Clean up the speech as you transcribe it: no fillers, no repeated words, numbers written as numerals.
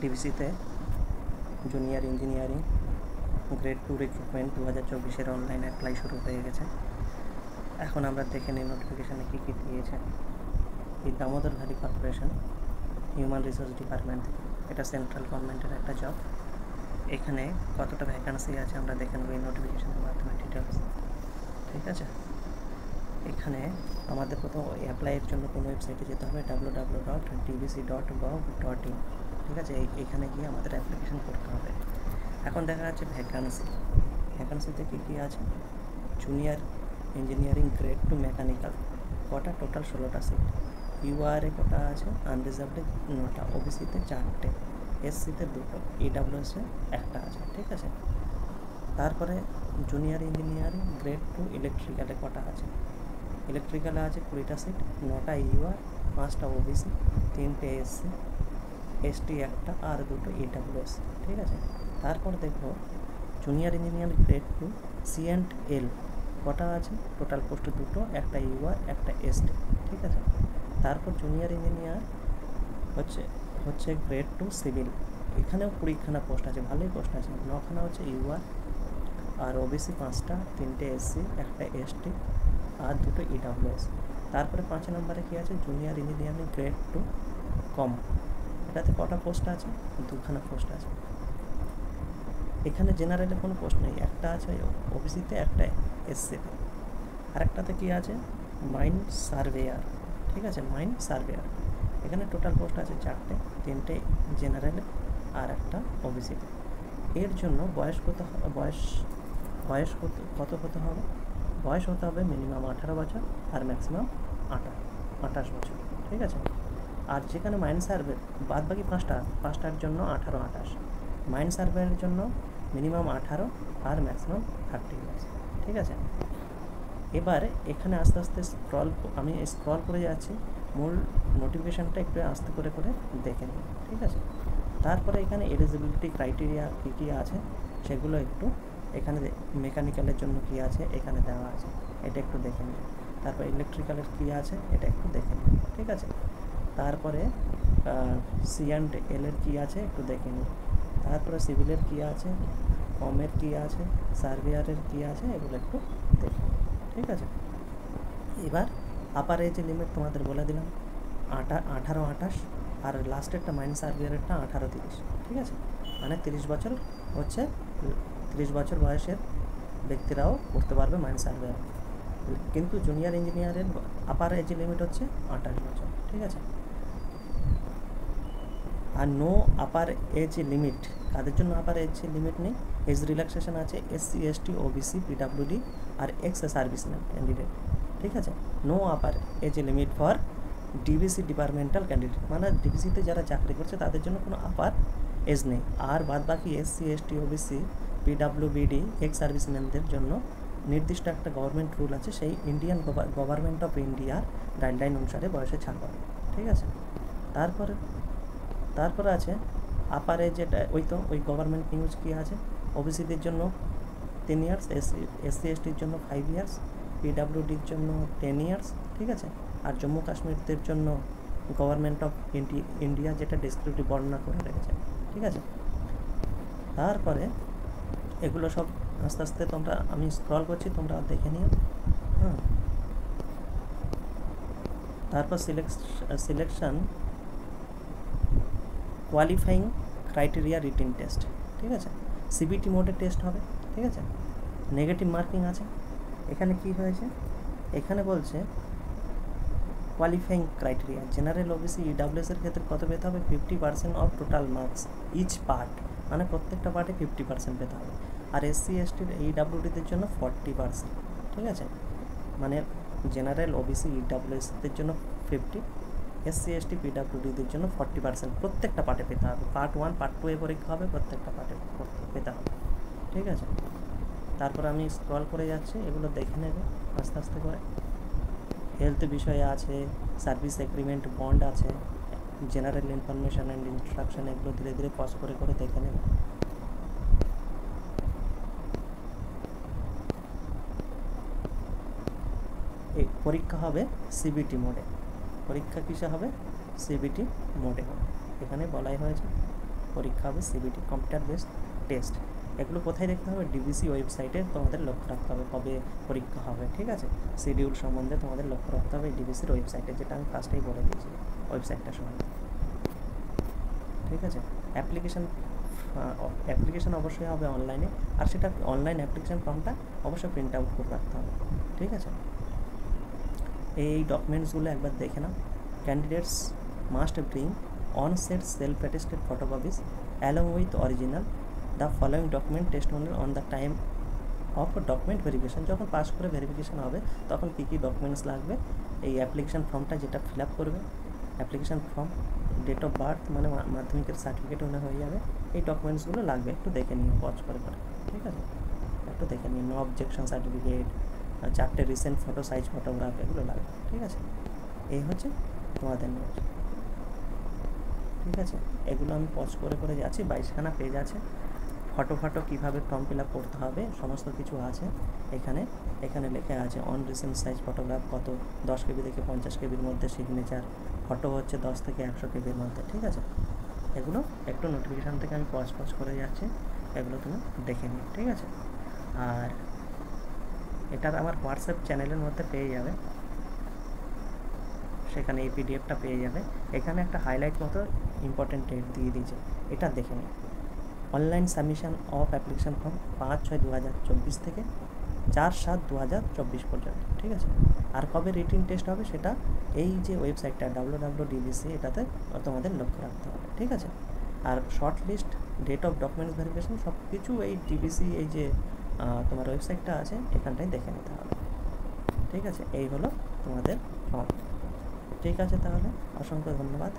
ডিভিসিতে junior engineering grade 2 recruitment 2024-এর online apply শুরু হয়ে গেছে। এখন আমরা দেখে নিই নোটিফিকেশানে কী কী দিয়েছে। এই Damodar valley corporation human resource department থেকে, এটা সেন্ট্রাল গভর্নমেন্টের একটা জব। এখানে কতটা ভ্যাকান্সি আছে আমরা দেখে নেব এই নোটিফিকেশানের মাধ্যমে ডিটেলস। ঠিক আছে, এখানে আমাদের প্রথম অ্যাপ্লাইয়ের জন্য কোনো ওয়েবসাইটে যেতে হবে, www.dbc.gov.in। ঠিক আছে, এখানে গিয়ে আমাদের অ্যাপ্লিকেশন করতে হবে। এখন দেখা যাচ্ছে ভ্যাকান্সিতে কী আছে। জুনিয়র ইঞ্জিনিয়ারিং গ্রেড 2 মেকানিক্যাল, কটা টোটাল 16টা সিট। ইউআরএ কটা আছে, আনরিজার্ভডে 9টা, ওবিসিতে 4টে, এসসিতে 2টো, ইডাব্লিউএসে 1টা আছে। ঠিক আছে, তারপরে জুনিয়র ইঞ্জিনিয়ারিং গ্রেড 2 ইলেকট্রিক্যালে কটা আছে। ইলেকট্রিক্যালে আছে 20টা সিট, 9টা ইউআর, 5টা ওবিসি, 3টে এসসি, এসটি 1টা আর 2টো ইডাব্লিউএস। ঠিক আছে, তারপর দেখব জুনিয়র ইঞ্জিনিয়ার গ্রেড 2 সি&এল কটা আছে, টোটাল পোস্ট 2টো, 1টা ইউআর, 1টা এসটি। ঠিক আছে, তারপর জুনিয়র ইঞ্জিনিয়ার হচ্ছে গ্রেড 2 সিভিল, এখানেও 20খানা পোস্ট আছে, ভালোই পোস্ট আছে। 9খানা হচ্ছে ইউআর আর ওবিসি 5টা, 3টে এসসি, 1টা এসটি আর 2টো ইডাব্লিউএস। তারপরে 5 নম্বরে কী আছে, জুনিয়র ইঞ্জিনিয়ারিং গ্রেড 2 কম, এটাতে কটা পোস্ট আছে, 2খানা পোস্ট আছে। এখানে জেনারেলে কোনো পোস্ট নেই, একটা আছে ওবিসিতে, একটা এসসিতে, আরেকটাতে কী আছে, মাইন সার্ভেয়ার। ঠিক আছে, মাইন সার্ভেয়ার, এখানে টোটাল পোস্ট আছে 4টে, 3টে জেনারেলে আর একটা ওবিসিতে। এর জন্য বয়স কত হতে হবে, বয়স হতে হবে মিনিমাম 18 বছর আর ম্যাক্সিমাম 28 বছর। ঠিক আছে, আর যেখানে মাইন সার্ভে বাদ বাকি 5টার জন্য 18-28, মাইন সার্ভের জন্য মিনিমাম 18 আর ম্যাক্সিমাম 30 ইয়ার্স। ঠিক আছে, এবার এখানে আস্তে আস্তে আমি স্ক্রল করে যাচ্ছি, মূল নোটিফিকেশানটা একটু আস্তে করে দেখে নিই। ঠিক আছে, তারপরে এখানে এলিজিবিলিটি ক্রাইটেরিয়া কী কী আছে সেগুলো একটু এখানে, মেকানিক্যালের জন্য কী আছে এখানে দেওয়া আছে, এটা একটু দেখে নিই। তারপর ইলেকট্রিক্যালের কী আছে এটা একটু দেখে নিই। ঠিক আছে, তারপরে সি&এলের কী আছে একটু দেখে নিই। তারপরে সিভিলের কী আছে, কমের কী আছে, সার্ভেয়ারের কী আছে, এগুলো একটু দেখে নিই। ঠিক আছে, এবার আপার এজ লিমিট তোমাদের বলে দিলাম 18-28, আর লাস্টেরটা মাইন সার্ভেয়ারেরটা 18-30। ঠিক আছে, মানে 30 বছর হচ্ছে, 30 বছর বয়সের ব্যক্তিরাও করতে পারবে মাইন সার্ভেয়ার, কিন্তু জুনিয়র ইঞ্জিনিয়ারের আপার এজ লিমিট হচ্ছে 28 বছর। ঠিক আছে, আর নো আপার এজ লিমিট, কাদের জন্য আপার এজ লিমিট নেই, এজ রিল্যাক্সেশন আছে এসসি, এসটি, ওবিসি, পিডাব্লিউডি আর এক্স সার্ভিসম্যান ক্যান্ডিডেট। ঠিক আছে, no upper age limit for DBC departmental candidate, মানে ডিবিসিতে যারা চাকরি করছে তাদের জন্য কোনো আপার এজ নেই। আর বাদ বাকি এসসি, এসটি, ওবিসি, পিডাব্লিউবিডি, এক্স সার্ভিসম্যানদের জন্য নির্দিষ্ট একটা গভর্নমেন্ট রুল আছে, সেই ইন্ডিয়ান গভর্নমেন্ট অফ ইন্ডিয়ার গাইডলাইন অনুসারে বয়সে ছাড় পাবে। ঠিক আছে, তারপরে আছে আপার এজ, যেটা ওই গভর্নমেন্ট নিউজ কী আছে, ওবিসিদের জন্য 10 ইয়ার্স, এসসি এসটির জন্য 5 ইয়ার্স, পিডাব্লিউডির জন্য 10 ইয়ার্স। ঠিক আছে, আর জম্মু কাশ্মীরদের জন্য গভর্নমেন্ট অফ ইন্ডিয়া যেটা ডেসক্রিপটিভ বর্ণনা করে রেখেছে। ঠিক আছে, তারপরে এগুলো সব আস্তে আস্তে আমি স্ক্রল করছি, তোমরা দেখে নিও। তারপর selection qualifying criteria written test. ঠিক আছে, সিবিটি মোডে টেস্ট হবে। ঠিক আছে, নেগেটিভ মার্কিং আছে। এখানে কি হয়েছে, এখানে বলছে কোয়ালিফাইং ক্রাইটেরিয়া, জেনারেল, ওবিসি, ইডাব্লিউএসের ক্ষেত্রে কত পেতে হবে, 50% of total marks each part, মানে প্রত্যেকটা পার্টে 50% পেতে হবে। আর এসসি, এসটির, ইডাব্লিউডিদের জন্য 40%। ঠিক আছে, মানে জেনারেল, ওবিসি, ইডাব্লিউএসদের জন্য 50, এসসি, এসটি, পিডাব্লিউডিদের জন্য 40% প্রত্যেকটা পার্টে পেতে হবে। পার্ট 1, পার্ট 2 পরীক্ষা হবে, প্রত্যেকটা পার্টে পেতে হবে। ঠিক আছে, তারপর আমি স্ক্রল করে যাচ্ছি, এগুলো দেখে নেবে আস্তে আস্তে করে। হেলথ বিষয়ে আছে, সার্ভিস এগ্রিমেন্ট, বন্ড আছে, জেনারেল ইনফরমেশন অ্যান্ড ইনস্ট্রাকশন, এগুলো ধীরে ধীরে পজ করে দেখে নেবে। এই পরীক্ষা হবে সিবিটি মোডে, পরীক্ষা কিসে হবে, সিবিটি মোডে হবে, এখানে বলাই হয়েছে। পরীক্ষা হবে, সিবিটি কম্পিউটার বেসড টেস্ট। এগুলো কোথায় দেখতে হবে? ডিবিসি ওয়েবসাইটে তোমাদের লক্ষ্য রাখতে হবে কবে পরীক্ষা হবে, ঠিক আছে? শিডিউল সম্বন্ধে তোমাদের লক্ষ্য রাখতে হবে ডিবিসির ওয়েবসাইটে, যেটা আমি ফার্স্টেই বলে দিয়েছি ওয়েবসাইটটা সম্বন্ধে, ঠিক আছে? অ্যাপ্লিকেশান অবশ্যই হবে অনলাইনে, আর সেটা অনলাইন অ্যাপ্লিকেশান ফর্মটা অবশ্যই প্রিন্ট আউট করে রাখতে হবে, ঠিক আছে? এই ডকুমেন্টসগুলো একবার দেখে নাও। Candidates must bring one set self attested photocopies along with original the following document testimonial on the time of document verification. যখন পাস করে ভেরিফিকেশান হবে তখন কী কী ডকুমেন্টস লাগবে? এই অ্যাপ্লিকেশান ফর্মটা যেটা ফিল আপ করবে, application form, date of birth মানে মাধ্যমিকের সার্টিফিকেট মনে হয়ে যাবে, এই ডকুমেন্টসগুলো লাগবে। একটু দেখে নিও পজ করে, ঠিক আছে? একটু দেখে নিও। নো অবজেকশন সার্টিফিকেট, 4টে রিসেন্ট ফটো সাইজ ফটোগ্রাফ, এগুলো লাগবে, ঠিক আছে? এই হচ্ছে তোমাদের নোট, ঠিক আছে? এগুলো আমি পজ করে যাচ্ছি। 22খানা পেজ আছে। ফটো কীভাবে ফর্ম ফিল আপ করতে হবে সমস্ত কিছু আছে এখানে লেখা আছে। অন রিসেন্ট সাইজ ফটোগ্রাফ কত, 10 কেবি থেকে 50 কেবির মধ্যে সিগনেচার, ফটো হচ্ছে 10 থেকে 100 কেবির মধ্যে, ঠিক আছে? এগুলো একটু নোটিফিকেশান থেকে আমি পজ করে যাচ্ছি, এগুলো তুমি দেখে নিও, ঠিক আছে? আর এটা আমার হোয়াটসঅ্যাপ চ্যানেলের মধ্যে পেয়ে যাবে, সেখানে এই পিডিএফটা পেয়ে যাবে। এখানে একটা হাইলাইট মতো ইম্পর্টেন্ট ডেট দিয়ে দিয়েছে, এটা দেখে নিও। Online submission of application form 5/6/2024 থেকে 4/7/2024 পর্যন্ত, ঠিক আছে? আর কবে রিটিন টেস্ট হবে সেটা এই যে ওয়েবসাইটটা www.dbc, এটাতে তোমাদের লক্ষ্য রাখতে হবে, ঠিক আছে? আর short list, date of documents verification সব কিছু এই ডিবিসি এই যে তোমার ওয়েবসাইটটা আছে এখানটায় দেখে নিতে হবে, ঠিক আছে? এই হলো তোমাদের ফর্ম, ঠিক আছে? তাহলে অসংখ্য ধন্যবাদ।